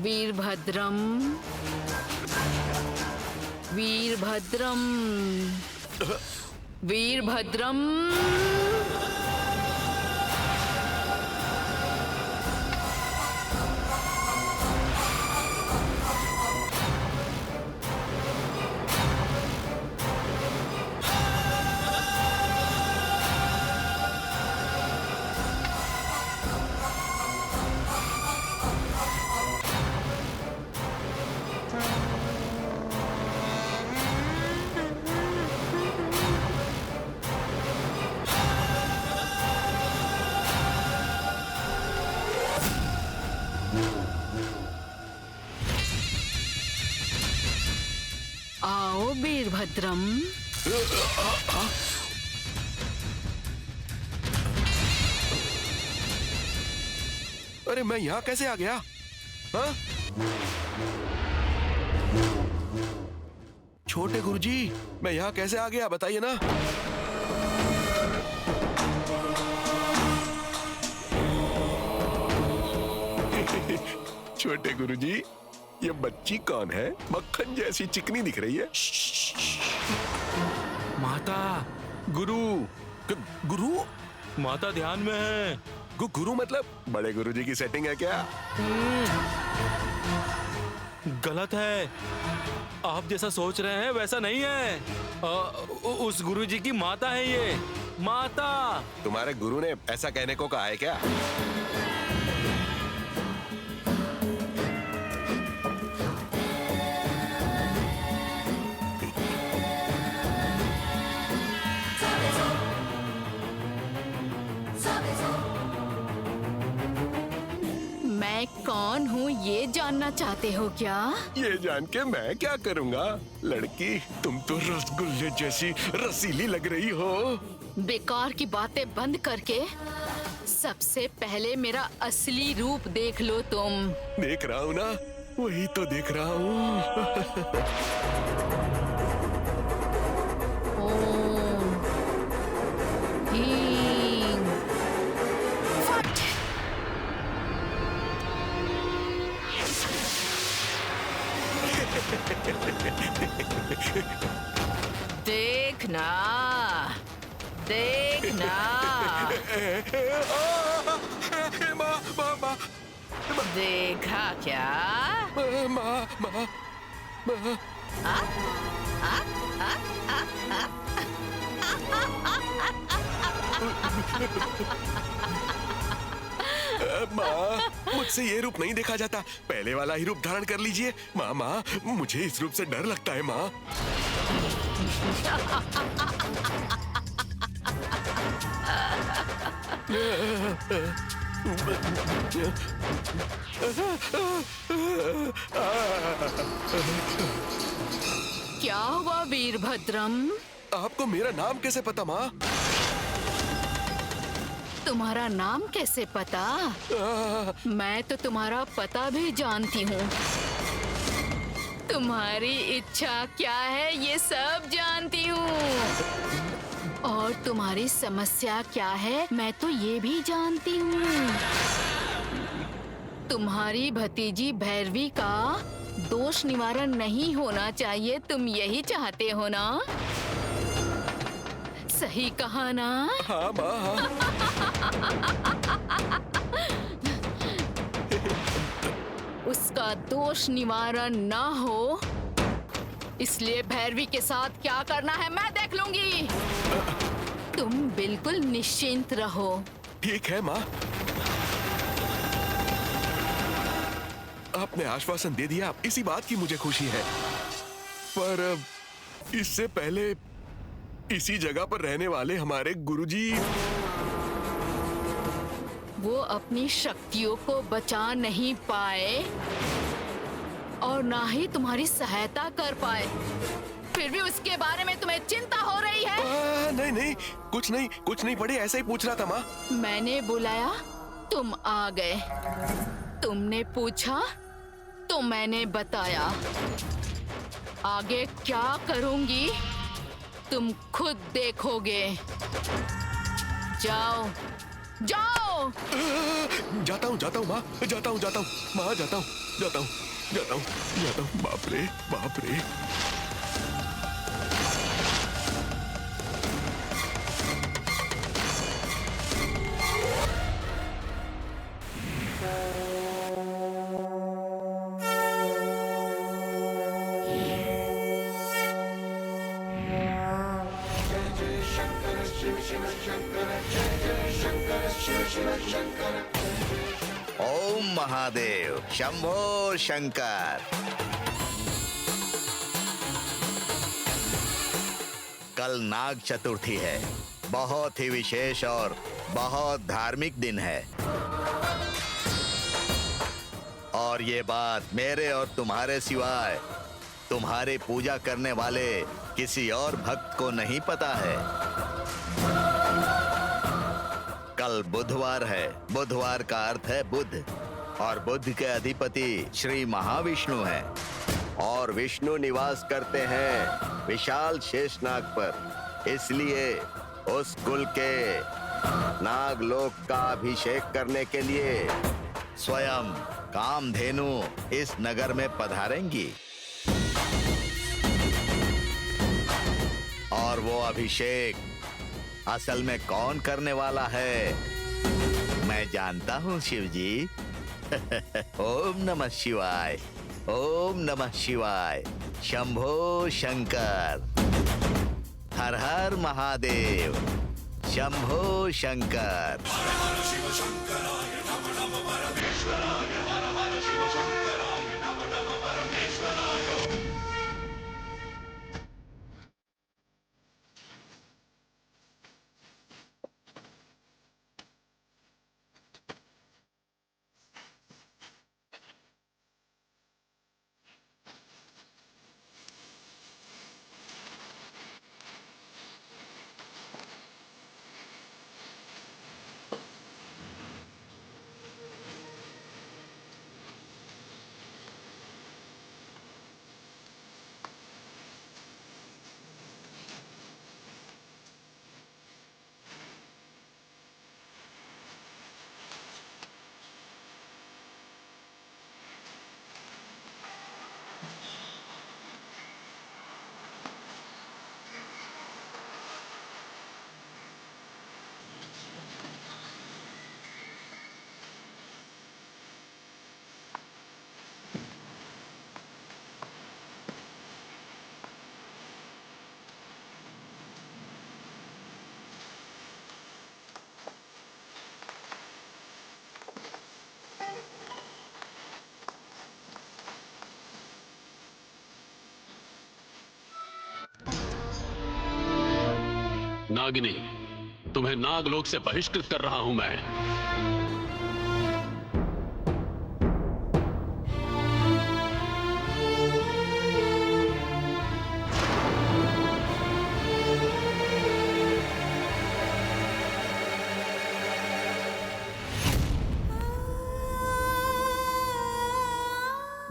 वीरभद्रम वीरभद्रम वीरभद्रम। आओ वीरभद्रम। अरे मैं यहाँ कैसे आ गया? हाँ? छोटे गुरुजी, मैं यहाँ कैसे आ गया बताइए ना। छोटे गुरुजी, ये बच्ची कौन है? मक्खन जैसी चिकनी दिख रही है। माता, गुरु। गुरु? माता ध्यान में है। गुरु मतलब बड़े गुरुजी की सेटिंग है क्या? गलत है। आप जैसा सोच रहे हैं वैसा नहीं है। उस गुरुजी की माता है ये। माता। तुम्हारे गुरु ने ऐसा कहने को कहा है क्या? मैं कौन हूँ ये जानना चाहते हो क्या? ये जान के मैं क्या करूँगा? लड़की, तुम तो रसगुल्ले जैसी रसीली लग रही हो। बेकार की बातें बंद करके सबसे पहले मेरा असली रूप देख लो तुम। देख रहा हूँ ना, वही तो देख रहा हूँ। ओम ह्रीं फट। देखना देखना। देखा क्या? माँ, मुझसे ये रूप नहीं देखा जाता। पहले वाला ही रूप धारण कर लीजिए। माँ माँ, मुझे इस रूप से डर लगता है माँ। क्या हुआ वीरभद्रम? आपको मेरा नाम कैसे पता माँ? तुम्हारा नाम कैसे पता? मैं तो तुम्हारा पता भी जानती हूँ। तुम्हारी इच्छा क्या है ये सब जानती हूँ। और तुम्हारी समस्या क्या है मैं तो ये भी जानती हूँ। तुम्हारी भतीजी भैरवी का दोष निवारण नहीं होना चाहिए, तुम यही चाहते हो ना? सही कहा ना? हाँ माँ, हाँ। उसका दोष निवारण ना हो, इसलिए भैरवी के साथ क्या करना है मैं देख लूंगी। तुम बिल्कुल निश्चिंत रहो। ठीक है माँ। आपने आश्वासन दे दिया, इसी बात की मुझे खुशी है। पर इससे पहले इसी जगह पर रहने वाले हमारे गुरुजी, वो अपनी शक्तियों को बचा नहीं पाए और ना ही तुम्हारी सहायता कर पाए, फिर भी उसके बारे में तुम्हें चिंता हो रही है? नहीं नहीं, कुछ नहीं पड़े, ऐसा ही पूछ रहा था माँ। मैंने बुलाया, तुम आ गए। तुमने पूछा तो मैंने बताया। आगे क्या करूंगी तुम खुद देखोगे। जाओ जाओ। जाता हूँ माँ, जाता हूँ माँ, जाता हूँ। बाप रे, बाप रे। ओम महादेव, शंभो शंकर। कल नाग चतुर्थी है, बहुत ही विशेष और बहुत धार्मिक दिन है। और ये बात मेरे और तुम्हारे सिवाय तुम्हारी पूजा करने वाले किसी और भक्त को नहीं पता है। कल बुधवार है, बुधवार का अर्थ है बुध, और बुध के अधिपति श्री महाविष्णु हैं, और विष्णु निवास करते हैं विशाल शेषनाग पर। इसलिए उस कुल के नागलोक का अभिषेक करने के लिए स्वयं कामधेनु इस नगर में पधारेंगी। और वो अभिषेक असल में कौन करने वाला है मैं जानता हूँ शिवजी। ओम नमः शिवाय, ओम नमः शिवाय, शंभो शंकर, हर हर महादेव, शंभो शंकर। नागिनी, तुम्हें नागलोक से बहिष्कृत कर रहा हूं मैं।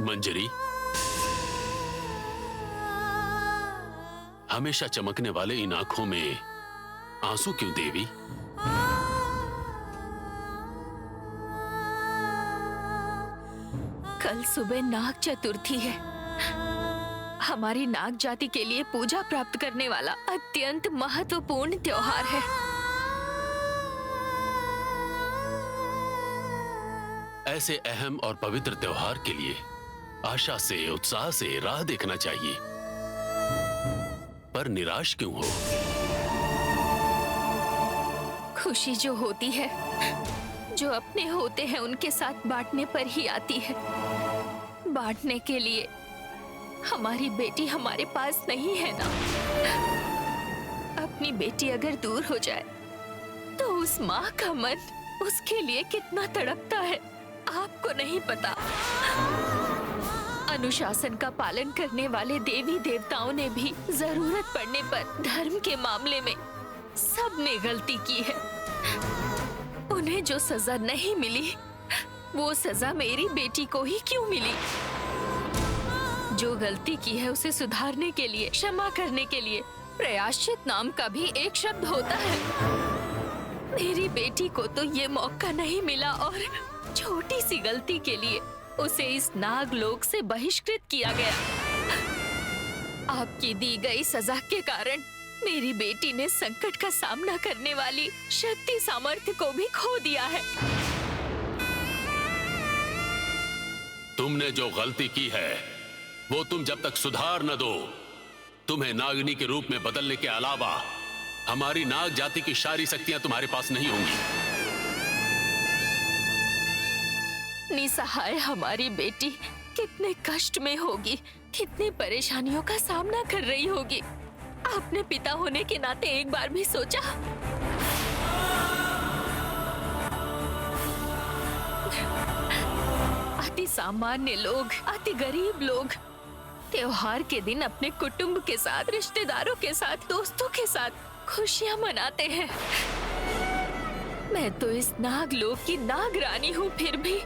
मंजरी, हमेशा चमकने वाले इन आंखों में आंसू क्यों देवी? कल सुबह नाग चतुर्थी है। हमारी नाग जाति के लिए पूजा प्राप्त करने वाला अत्यंत महत्वपूर्ण त्योहार है। ऐसे अहम और पवित्र त्योहार के लिए आशा से, उत्साह से राह देखना चाहिए, पर निराश क्यों हो? खुशी जो होती है, जो अपने होते हैं उनके साथ बांटने पर ही आती है। बांटने के लिए हमारी बेटी हमारे पास नहीं है ना। अपनी बेटी अगर दूर हो जाए तो उस माँ का मन उसके लिए कितना तड़पता है, आपको नहीं पता। अनुशासन का पालन करने वाले देवी देवताओं ने भी जरूरत पड़ने पर धर्म के मामले में सबने गलती की है। उन्हें जो सजा नहीं मिली वो सजा मेरी बेटी को ही क्यों मिली? जो गलती की है उसे सुधारने के लिए, क्षमा करने के लिए प्रायश्चित नाम का भी एक शब्द होता है। मेरी बेटी को तो ये मौका नहीं मिला और छोटी सी गलती के लिए उसे इस नागलोक से बहिष्कृत किया गया। आपकी दी गई सजा के कारण मेरी बेटी ने संकट का सामना करने वाली शक्ति सामर्थ्य को भी खो दिया है। तुमने जो गलती की है वो तुम जब तक सुधार न दो, तुम्हें नागिनी के रूप में बदलने के अलावा हमारी नाग जाति की सारी शक्तियां तुम्हारे पास नहीं होंगी। निसहाय हमारी बेटी कितने कष्ट में होगी, कितनी परेशानियों का सामना कर रही होगी। अपने पिता होने के नाते एक बार भी सोचा? अति सामान्य लोग, अति गरीब लोग त्योहार के दिन अपने कुटुंब के साथ, रिश्तेदारों के साथ, दोस्तों के साथ खुशियां मनाते हैं। मैं तो इस नागलोक की नाग रानी हूँ, फिर भी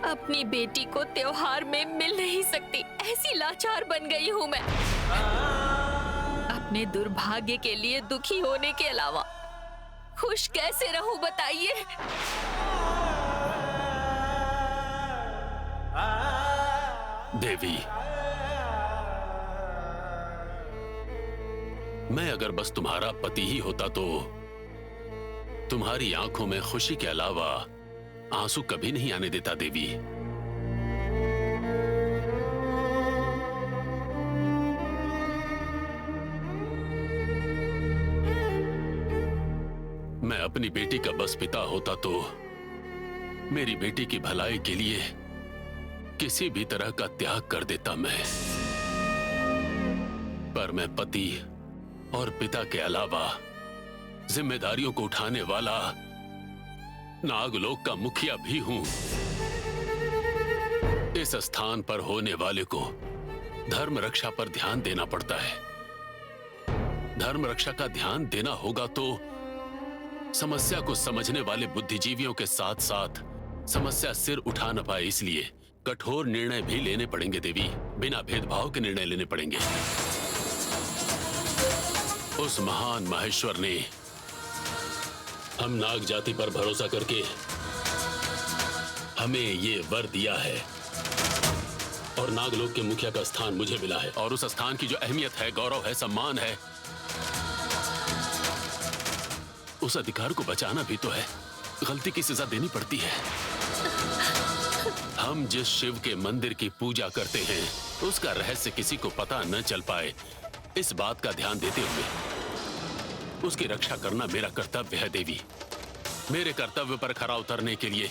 अपनी बेटी को त्योहार में मिल नहीं सकती, ऐसी लाचार बन गई हूँ मैं। अपने दुर्भाग्य के लिए दुखी होने के अलावा खुश कैसे रहूं बताइए? देवी, मैं अगर बस तुम्हारा पति ही होता तो तुम्हारी आंखों में खुशी के अलावा आंसू कभी नहीं आने देता देवी। मैं अपनी बेटी का बस पिता होता तो मेरी बेटी की भलाई के लिए किसी भी तरह का त्याग कर देता मैं। पर मैं पति और पिता के अलावा जिम्मेदारियों को उठाने वाला नागलोक का मुखिया भी हूं। इस स्थान पर होने वाले को धर्म रक्षा पर ध्यान देना पड़ता है। धर्म रक्षा का ध्यान देना होगा तो समस्या को समझने वाले बुद्धिजीवियों के साथ साथ समस्या सिर उठा न पाए, इसलिए कठोर निर्णय भी लेने पड़ेंगे देवी। बिना भेदभाव के निर्णय लेने पड़ेंगे। उस महान माहेश्वर ने हम नाग जाति पर भरोसा करके हमें ये वर दिया है और नागलोक के मुखिया का स्थान मुझे मिला है। और उस स्थान की जो अहमियत है, गौरव है, सम्मान है, उस अधिकार को बचाना भी तो है। गलती की सजा देनी पड़ती है। हम जिस शिव के मंदिर की पूजा करते हैं उसका रहस्य किसी को पता न चल पाए, इस बात का ध्यान देते हुए उसकी रक्षा करना मेरा कर्तव्य है देवी। मेरे कर्तव्य पर खरा उतरने के लिए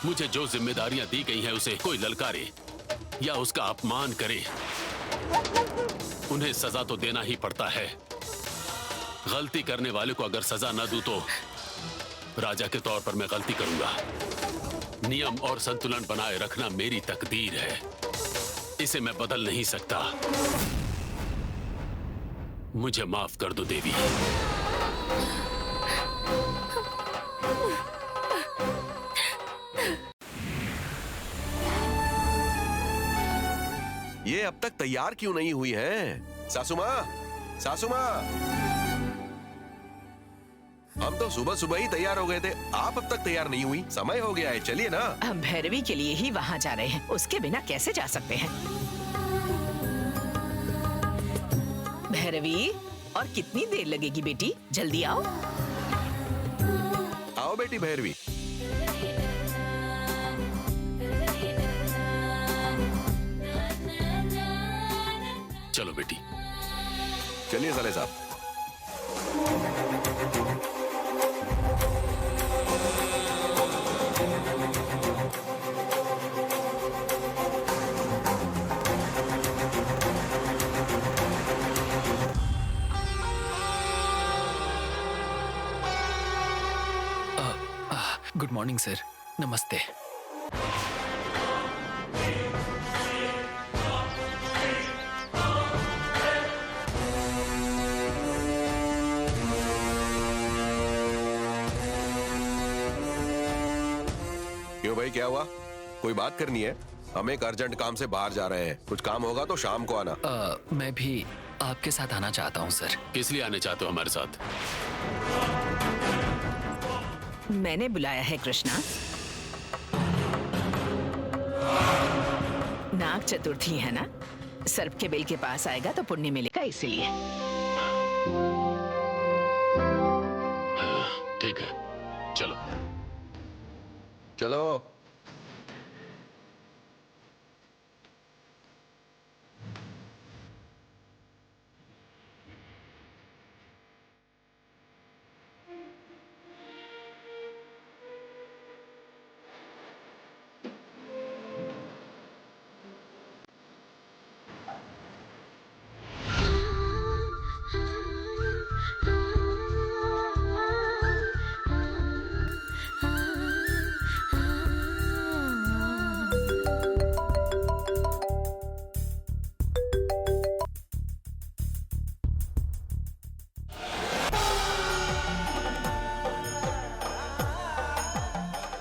मुझे जो जिम्मेदारियां दी गई हैं उसे कोई ललकारे या उसका अपमान करे, उन्हें सजा तो देना ही पड़ता है। गलती करने वाले को अगर सजा न दूं तो राजा के तौर पर मैं गलती करूंगा। नियम और संतुलन बनाए रखना मेरी तकदीर है, इसे मैं बदल नहीं सकता। मुझे माफ कर दो देवी। ये अब तक तैयार क्यों नहीं हुई हैं? सासू माँ, सासू माँ, हम तो सुबह सुबह ही तैयार हो गए थे, आप अब तक तैयार नहीं हुई? समय हो गया है, चलिए ना। हम भैरवी के लिए ही वहाँ जा रहे हैं, उसके बिना कैसे जा सकते हैं? भैरवी, और कितनी देर लगेगी बेटी? जल्दी आओ। आओ बेटी भैरवी। चलो बेटी। चलिए साले साहब। गुड मॉर्निंग सर, नमस्ते। क्यों भाई, क्या हुआ? कोई बात करनी है? हम एक अर्जेंट काम से बाहर जा रहे हैं, कुछ काम होगा तो शाम को आना। मैं भी आपके साथ आना चाहता हूँ सर। किस लिए आने चाहते हो हमारे साथ? मैंने बुलाया है कृष्णा। नाग चतुर्थी है ना, सर्प के बेल के पास आएगा तो पुण्य मिलेगा, इसीलिए। ठीक है, चलो। चलो।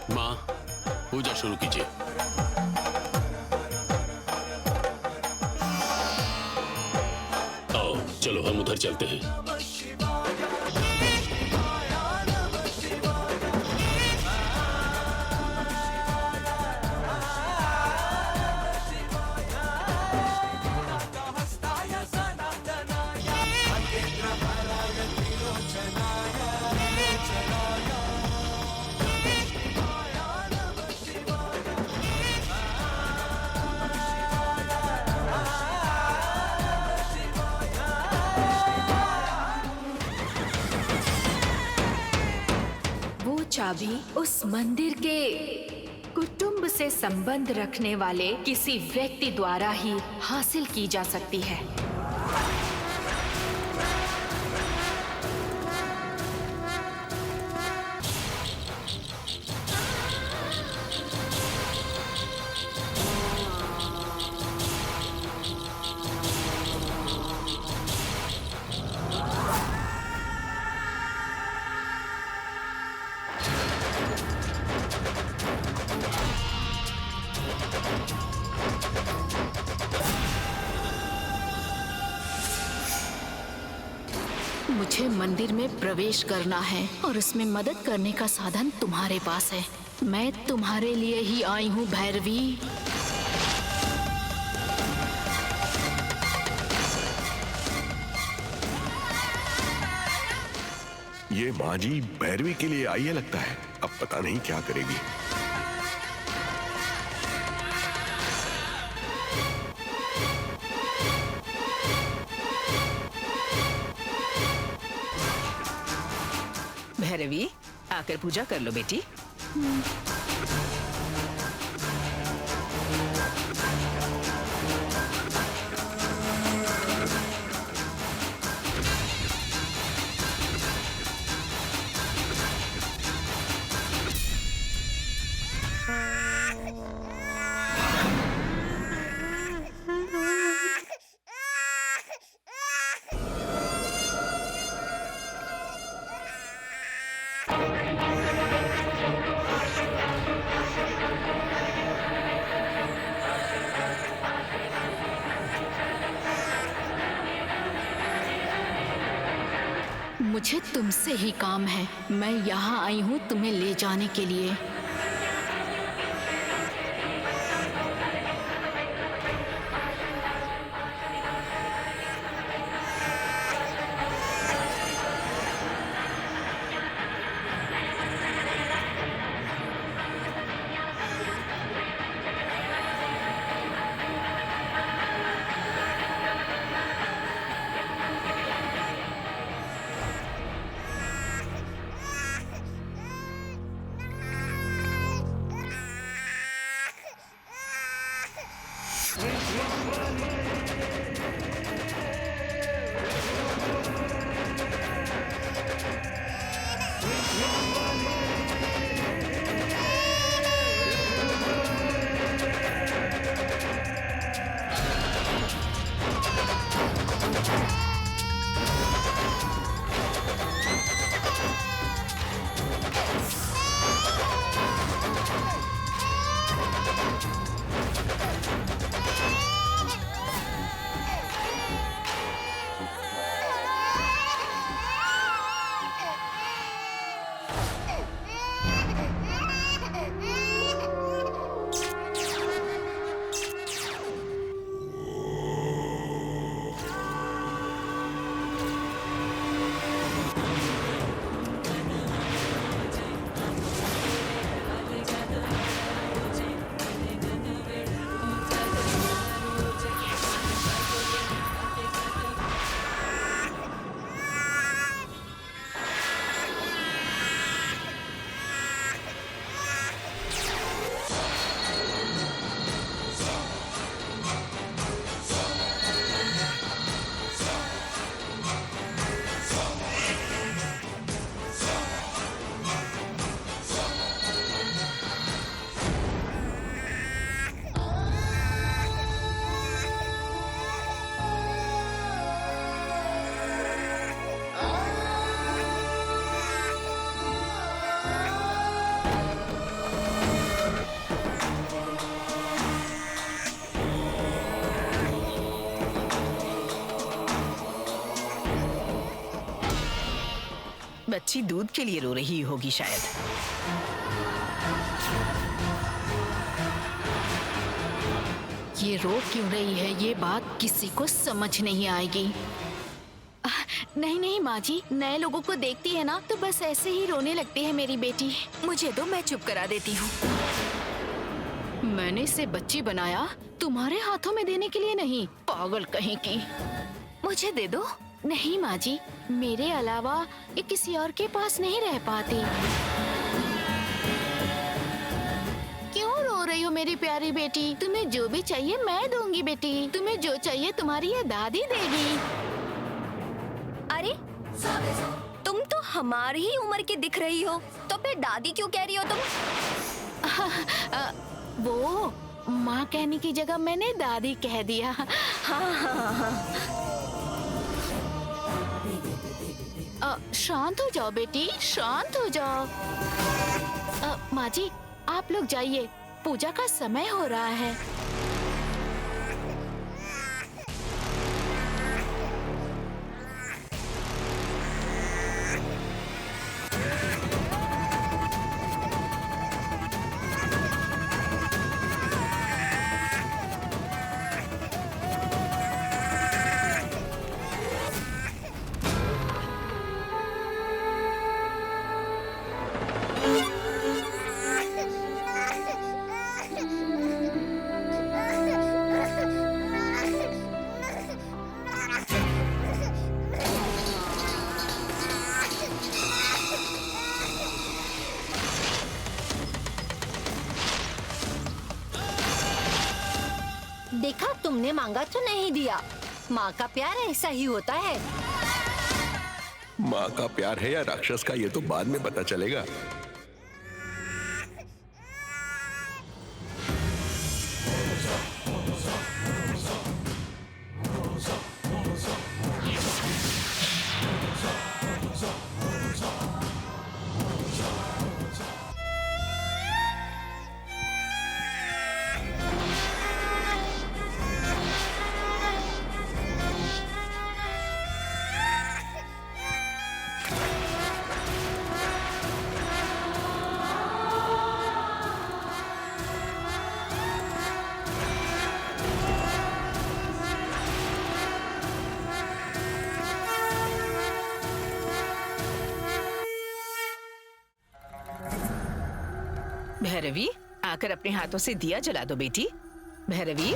माँ, पूजा शुरू कीजिए। आओ, चलो हम उधर चलते हैं। चाबी उस मंदिर के कुटुंब से संबंध रखने वाले किसी व्यक्ति द्वारा ही हासिल की जा सकती है। मुझे मंदिर में प्रवेश करना है और इसमें मदद करने का साधन तुम्हारे पास है। मैं तुम्हारे लिए ही आई हूँ भैरवी। ये माँ जी भैरवी के लिए आई है लगता है। अब पता नहीं क्या करेगी। भैरवी, आकर पूजा कर लो बेटी। मुझे तुमसे ही काम है। मैं यहाँ आई हूँ तुम्हें ले जाने के लिए। बच्ची दूध के लिए रो रही होगी शायद। ये रो क्यों रही है, ये बात किसी को समझ नहीं आएगी। नहीं नहीं माँ जी, नए लोगों को देखती है ना तो बस ऐसे ही रोने लगती है मेरी बेटी। मुझे दो, मैं चुप करा देती हूँ। मैंने इसे बच्ची बनाया तुम्हारे हाथों में देने के लिए नहीं, पागल कहीं की। मुझे दे दो। नहीं माँ जी, मेरे अलावा ये किसी और के पास नहीं रह पाती। क्यों रो रही हो मेरी प्यारी बेटी? तुम्हें जो भी चाहिए मैं दूंगी बेटी। तुम्हें जो चाहिए तुम्हारी ये दादी देगी। अरे तुम तो हमारी ही उम्र की दिख रही हो, तो फिर दादी क्यों कह रही हो तुम? वो माँ कहने की जगह मैंने दादी कह दिया। शांत हो जाओ बेटी, शांत हो जाओ। माँ जी आप लोग जाइए, पूजा का समय हो रहा है। देखा, तुमने मांगा तो नहीं दिया। माँ का प्यार ऐसा ही होता है। माँ का प्यार है या राक्षस का, ये तो बाद में पता चलेगा। भैरवी, आकर अपने हाथों से दिया जला दो बेटी। भैरवी,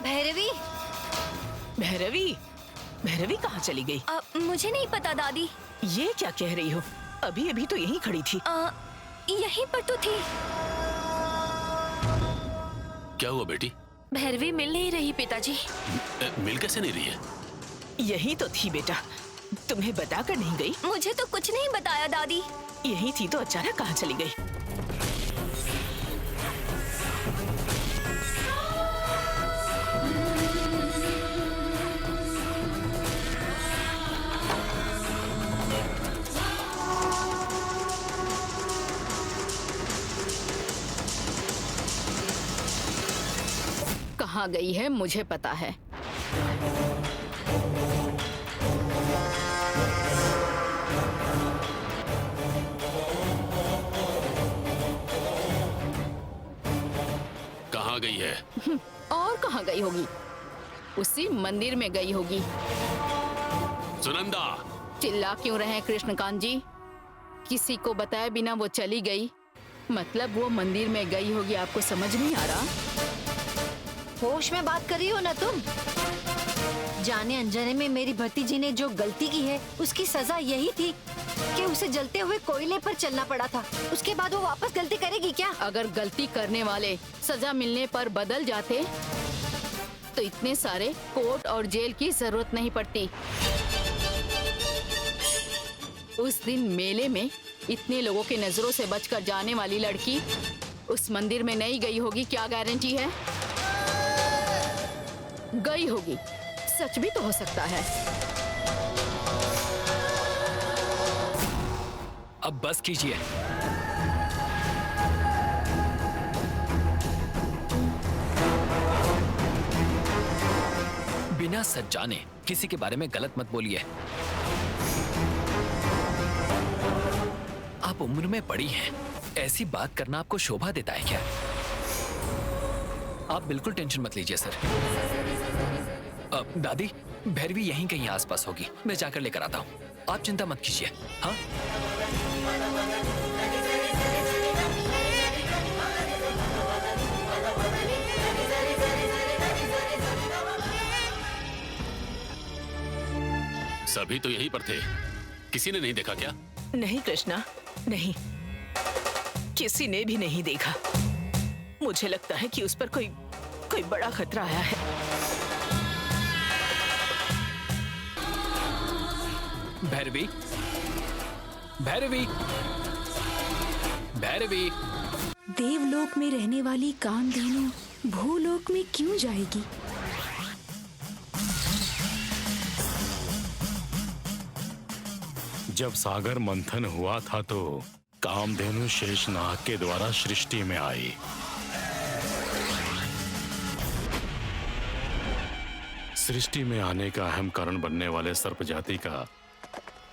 भैरवी, भैरवी, भैरवी कहाँ चली गई? मुझे नहीं पता दादी। ये क्या कह रही हो? अभी अभी तो यहीं खड़ी थी। यहीं पर तो थी। क्या हुआ बेटी? भैरवी मिल नहीं रही पिताजी। मिल कैसे नहीं रही है? यही तो थी बेटा, तुम्हें बताकर नहीं गई? मुझे तो कुछ नहीं बताया दादी। यही थी तो अचानक कहाँ चली गई? कहाँ गई है मुझे पता है। कहाँ गई है? और कहाँ गई होगी? उसी मंदिर में गई होगी। सुनंदा! चिल्ला क्यों रहे हैं कृष्णकांत जी? किसी को बताए बिना वो चली गई, मतलब वो मंदिर में गई होगी। आपको समझ नहीं आ रहा? होश में बात कर रही हो ना तुम? जाने अनजाने में मेरी भतीजी ने जो गलती की है उसकी सजा यही थी कि उसे जलते हुए कोयले पर चलना पड़ा था। उसके बाद वो वापस गलती करेगी क्या? अगर गलती करने वाले सजा मिलने पर बदल जाते तो इतने सारे कोर्ट और जेल की जरूरत नहीं पड़ती। उस दिन मेले में इतने लोगों की नजरों से बचकर जाने वाली लड़की उस मंदिर में नहीं गई होगी, क्या गारंटी है? गई होगी, सच भी तो हो सकता है। अब बस कीजिए। बिना सच जाने किसी के बारे में गलत मत बोलिए। आप उम्र में बड़ी हैं, ऐसी बात करना आपको शोभा देता है क्या? आप बिल्कुल टेंशन मत लीजिए सर। दादी, भैरवी यहीं कहीं आसपास होगी, मैं जाकर लेकर आता हूँ, आप चिंता मत कीजिए। हाँ, सभी तो यहीं पर थे, किसी ने नहीं देखा क्या? नहीं कृष्णा, नहीं, किसी ने भी नहीं देखा। मुझे लगता है कि उस पर कोई बड़ा खतरा आया है। भैरवी, भैरवी, भैरवी। देवलोक में रहने वाली कामधेनु भूलोक में क्यों जाएगी? जब सागर मंथन हुआ था तो कामधेनु शेषनाग के द्वारा सृष्टि में आई। सृष्टि में आने का अहम कारण बनने वाले सर्प जाति का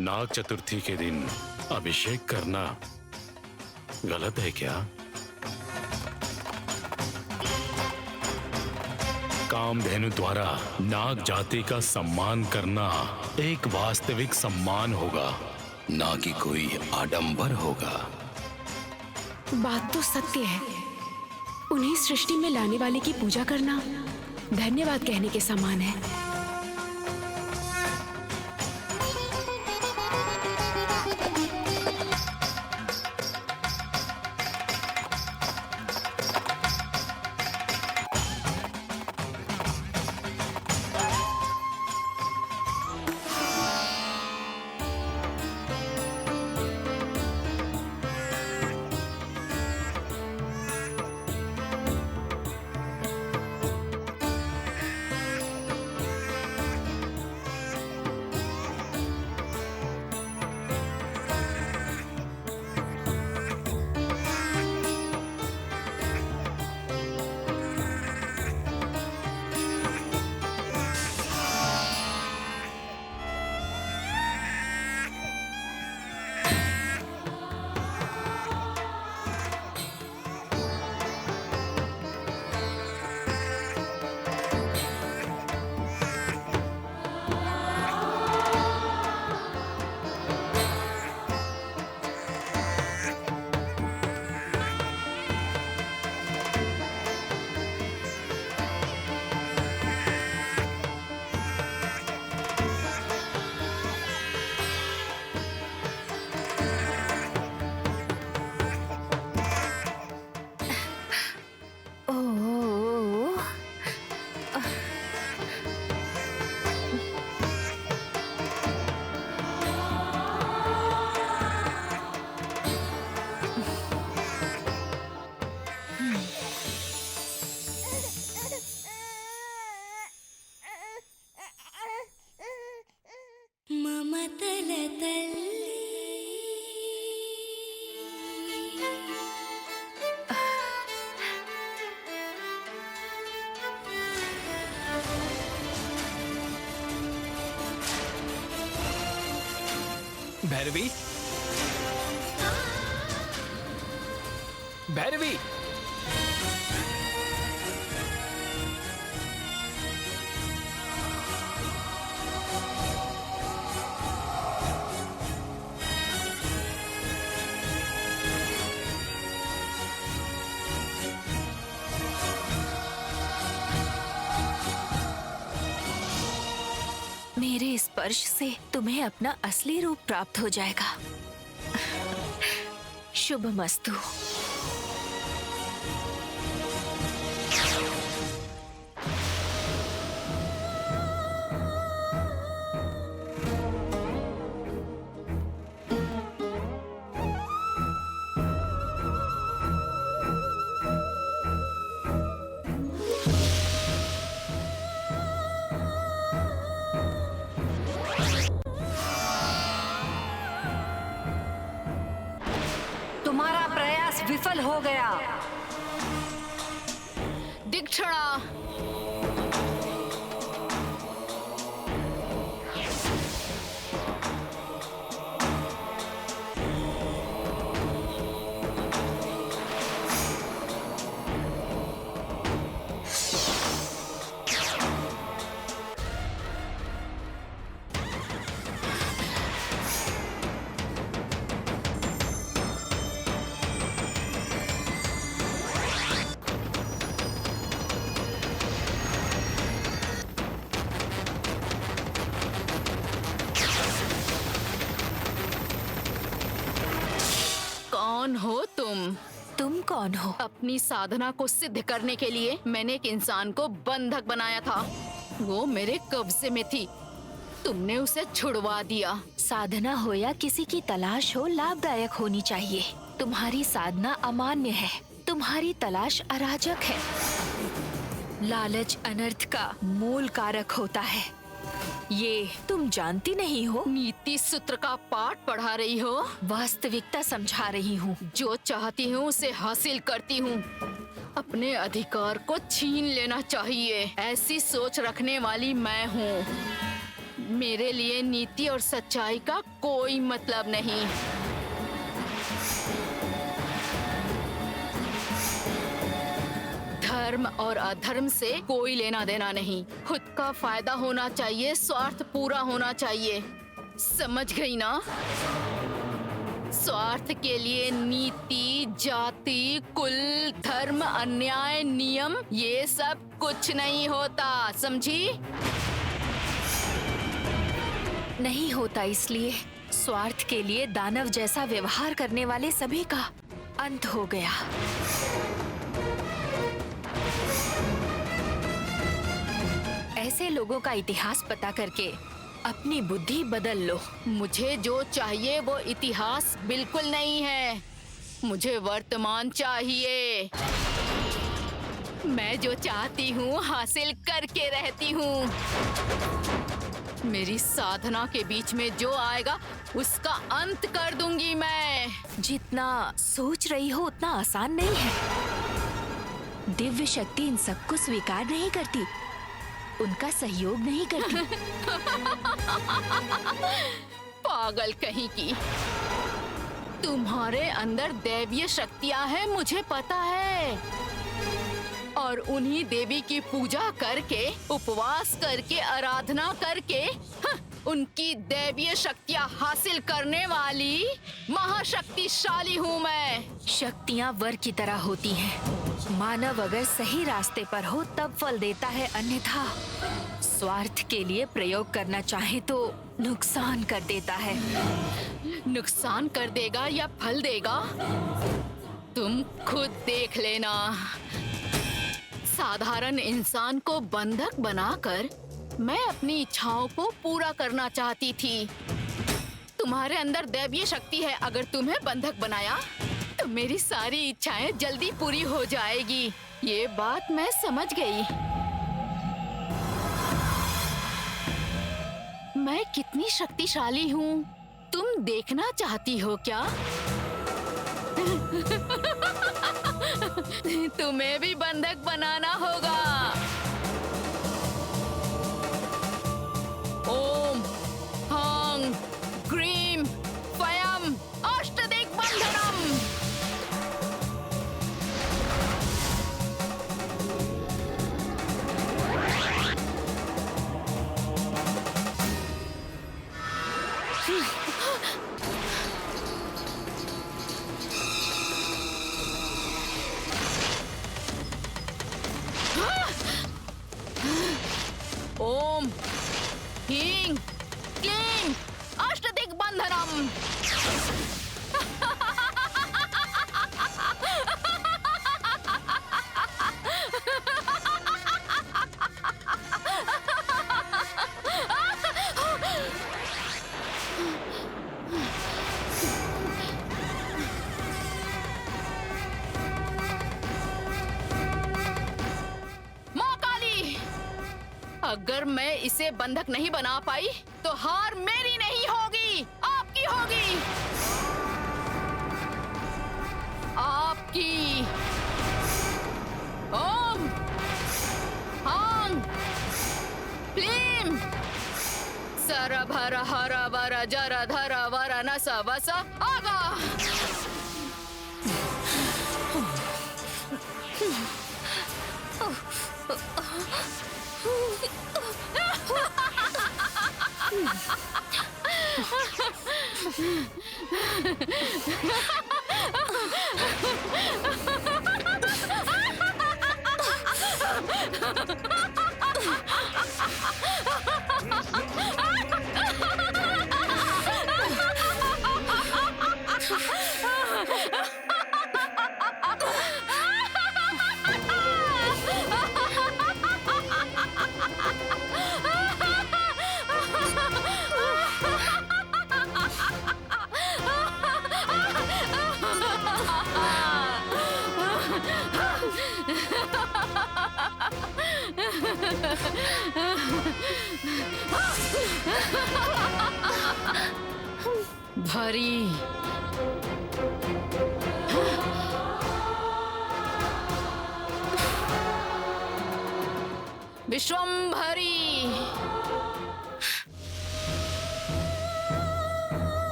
नाग चतुर्थी के दिन अभिषेक करना गलत है क्या? कामधेनु द्वारा नाग जाति का सम्मान करना एक वास्तविक सम्मान होगा, ना कि कोई आडंबर होगा। बात तो सत्य है। उन्हें सृष्टि में लाने वाले की पूजा करना धन्यवाद कहने के समान है। भैरवी, भैरवी, मेरे स्पर्श से तुम्हें अपना असली रूप प्राप्त हो जाएगा। शुभ मस्तु। तुम्हारा प्रयास विफल हो गया। दिक्षणा, कौन हो? अपनी साधना को सिद्ध करने के लिए मैंने एक इंसान को बंधक बनाया था। वो मेरे कब्जे में थी, तुमने उसे छुड़वा दिया। साधना हो या किसी की तलाश हो, लाभदायक होनी चाहिए। तुम्हारी साधना अमान्य है, तुम्हारी तलाश अराजक है। लालच अनर्थ का मूल कारक होता है, ये तुम जानती नहीं हो? नीति सूत्र का पाठ पढ़ा रही हो? वास्तविकता समझा रही हूँ। जो चाहती हूँ उसे हासिल करती हूँ। अपने अधिकार को छीन लेना चाहिए, ऐसी सोच रखने वाली मैं हूँ। मेरे लिए नीति और सच्चाई का कोई मतलब नहीं। धर्म और अधर्म से कोई लेना देना नहीं। खुद का फायदा होना चाहिए, स्वार्थ पूरा होना चाहिए। समझ गई ना? स्वार्थ के लिए नीति, जाति, कुल, धर्म, अन्याय, नियम, ये सब कुछ नहीं होता, समझी? नहीं होता, इसलिए स्वार्थ के लिए दानव जैसा व्यवहार करने वाले सभी का अंत हो गया। ऐसे लोगों का इतिहास पता करके अपनी बुद्धि बदल लो। मुझे जो चाहिए वो इतिहास बिल्कुल नहीं है, मुझे वर्तमान चाहिए। मैं जो चाहती हूँ हासिल करके रहती हूँ। मेरी साधना के बीच में जो आएगा उसका अंत कर दूंगी मैं। जितना सोच रही हो उतना आसान नहीं है। दिव्य शक्ति इन सबको स्वीकार नहीं करती, उनका सहयोग नहीं करती। पागल कहीं की। तुम्हारे अंदर दैवीय शक्तियां हैं, मुझे पता है। और उन्हीं देवी की पूजा करके, उपवास करके, आराधना करके उनकी दैवीय शक्तियां हासिल करने वाली महाशक्तिशाली हूँ मैं। शक्तियाँ वर की तरह होती हैं। मानव अगर सही रास्ते पर हो तब फल देता है, अन्यथा स्वार्थ के लिए प्रयोग करना चाहे तो नुकसान कर देता है। नुकसान कर देगा या फल देगा, तुम खुद देख लेना। साधारण इंसान को बंधक बनाकर मैं अपनी इच्छाओं को पूरा करना चाहती थी। तुम्हारे अंदर दैवीय शक्ति है, अगर तुम्हें बंधक बनाया तो मेरी सारी इच्छाएं जल्दी पूरी हो जाएगी। ये बात मैं समझ गई। मैं कितनी शक्तिशाली हूँ, तुम देखना चाहती हो क्या? तुम्हें भी बंधक बनाना होगा। ओम हांग ग्रीम फयम अष्टदिग्बंधनम। ओम ह्रीं क्लीं अष्टदिग्बंधनम। अगर मैं इसे बंधक नहीं बना पाई तो हार मेरी नहीं होगी, आपकी होगी। आपकी। ओम हांग क्लीं सरभर हर वर जर धर वर नस वस आगा। भरी विश्वम्भरी।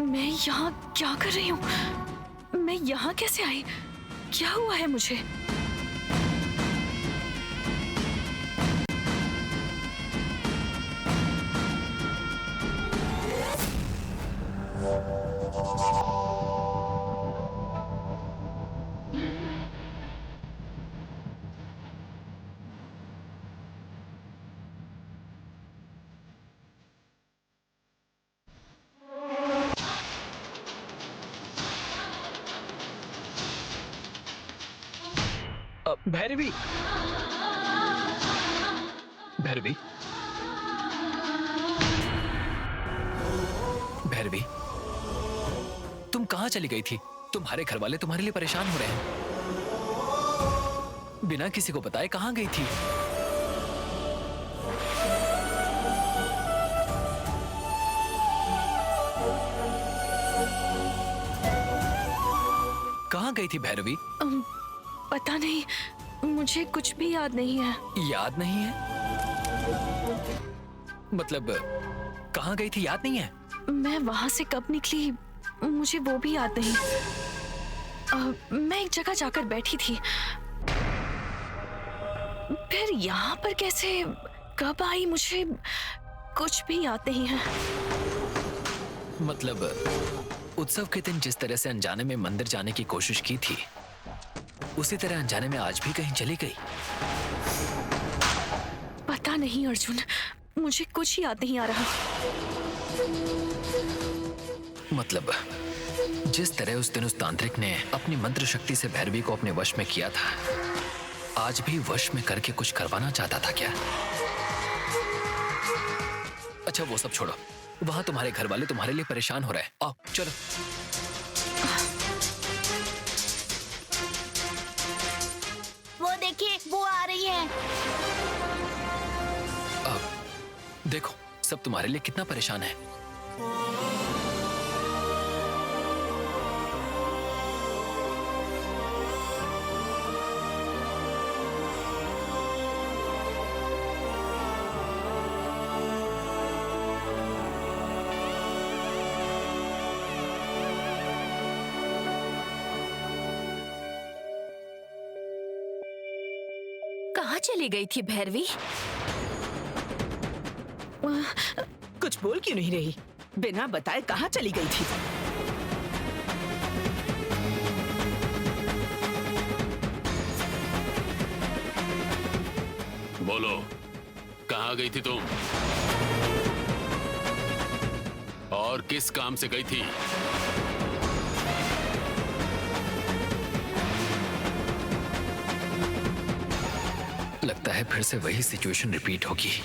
मैं यहाँ क्या कर रही हूँ? मैं यहाँ कैसे आई? क्या हुआ है मुझे? भैरवी, भैरवी, भैरवी, तुम कहाँ चली गई थी? तुम्हारे घर वाले तुम्हारे लिए परेशान हो रहे हैं। बिना किसी को बताए कहाँ गई थी? कहाँ गई थी भैरवी? पता नहीं, मुझे कुछ भी याद नहीं है। याद नहीं है? मतलब कहाँ गई थी, याद नहीं है? मैं वहां से कब निकली मुझे वो भी याद नहीं। मैं एक जगह जाकर बैठी थी, फिर यहाँ पर कैसे कब आई मुझे कुछ भी याद नहीं है। मतलब उत्सव के दिन जिस तरह से अनजाने में मंदिर जाने की कोशिश की थी, उसी तरह अनजाने में आज भी कहीं चली गई। पता नहीं अर्जुन, मुझे कुछ याद नहीं आ रहा। मतलब जिस तरह उस दिन उस तांत्रिक ने अपनी मंत्र शक्ति से भैरवी को अपने वश में किया था, आज भी वश में करके कुछ करवाना चाहता था क्या? अच्छा वो सब छोड़ो, वहां तुम्हारे घर वाले तुम्हारे लिए परेशान हो रहे हैं। आओ चलो। वो देखिए, वो आ रही है। देखो सब तुम्हारे लिए कितना परेशान है। कहाँ चली गई थी भैरवी? कुछ बोल क्यों नहीं रही? बिना बताए कहाँ चली गई थी? बोलो, कहाँ गई थी तुम? और किस काम से गई थी? लगता है फिर से वही सिचुएशन रिपीट होगी।